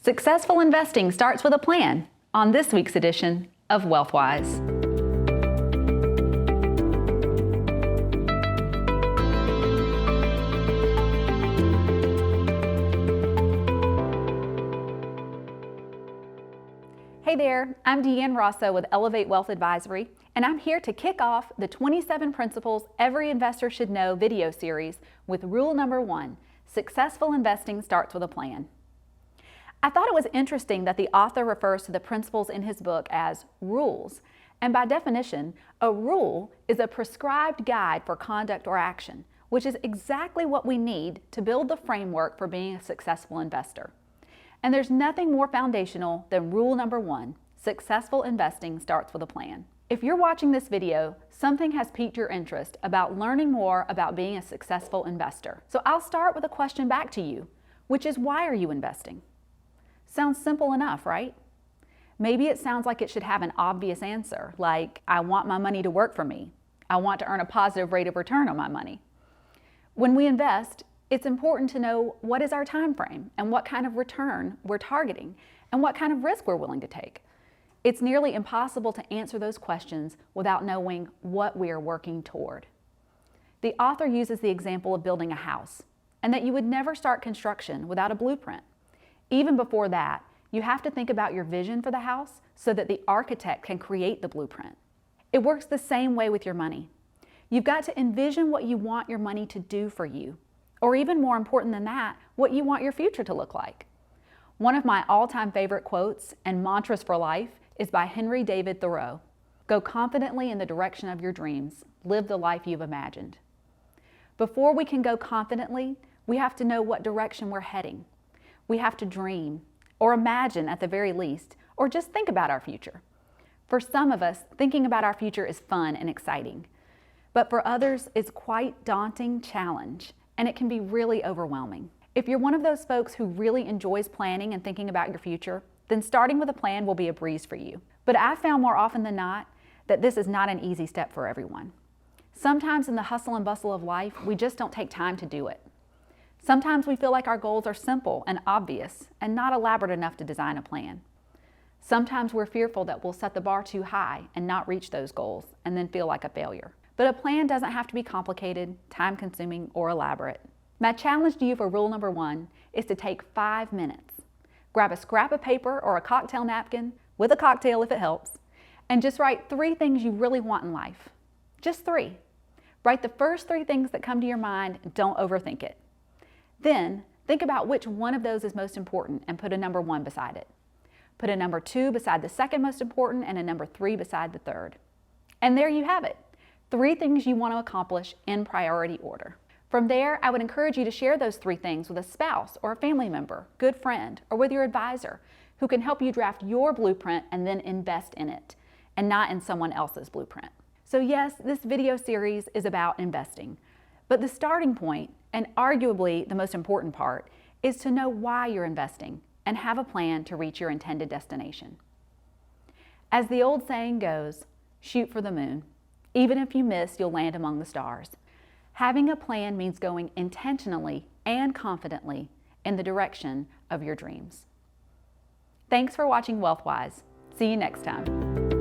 Successful investing starts with a plan on this week's edition of WealthWise. Hey there, I'm Deanne Rosso with Elevate Wealth Advisory, and I'm here to kick off the 27 Principles Every Investor Should Know video series with rule number 1, successful investing starts with a plan. I thought it was interesting that the author refers to the principles in his book as rules, and by definition, a rule is a prescribed guide for conduct or action, which is exactly what we need to build the framework for being a successful investor. And there's nothing more foundational than rule number 1, successful investing starts with a plan. If you're watching this video, something has piqued your interest about learning more about being a successful investor. So I'll start with a question back to you, which is, why are you investing? Sounds simple enough, right? Maybe it sounds like it should have an obvious answer, like, I want my money to work for me. I want to earn a positive rate of return on my money. When we invest, it's important to know what is our time frame and what kind of return we're targeting and what kind of risk we're willing to take. It's nearly impossible to answer those questions without knowing what we are working toward. The author uses the example of building a house, and that you would never start construction without a blueprint. Even before that, you have to think about your vision for the house so that the architect can create the blueprint. It works the same way with your money. You've got to envision what you want your money to do for you, or even more important than that, what you want your future to look like. One of my all-time favorite quotes and mantras for life is by Henry David Thoreau. Go confidently in the direction of your dreams. Live the life you've imagined. Before we can go confidently, we have to know what direction we're heading. We have to dream, or imagine at the very least, or just think about our future. For some of us, thinking about our future is fun and exciting. But for others, it's quite daunting challenge, and it can be really overwhelming. If you're one of those folks who really enjoys planning and thinking about your future, then starting with a plan will be a breeze for you. But I've found more often than not that this is not an easy step for everyone. Sometimes in the hustle and bustle of life, we just don't take time to do it. Sometimes we feel like our goals are simple and obvious and not elaborate enough to design a plan. Sometimes we're fearful that we'll set the bar too high and not reach those goals and then feel like a failure. But a plan doesn't have to be complicated, time-consuming, or elaborate. My challenge to you for rule number 1 is to take 5 minutes. Grab a scrap of paper or a cocktail napkin, with a cocktail if it helps, and just write 3 things you really want in life. Just 3. Write the first 3 things that come to your mind, and don't overthink it. Then, think about which one of those is most important and put a number 1 beside it. Put a number 2 beside the second most important and a number 3 beside the third. And there you have it. 3 things you want to accomplish in priority order. From there, I would encourage you to share those 3 things with a spouse or a family member, good friend, or with your advisor, who can help you draft your blueprint and then invest in it, and not in someone else's blueprint. So yes, this video series is about investing, but the starting point, and arguably the most important part, is to know why you're investing and have a plan to reach your intended destination. As the old saying goes, shoot for the moon. Even if you miss, you'll land among the stars. Having a plan means going intentionally and confidently in the direction of your dreams. Thanks for watching WealthWise. See you next time.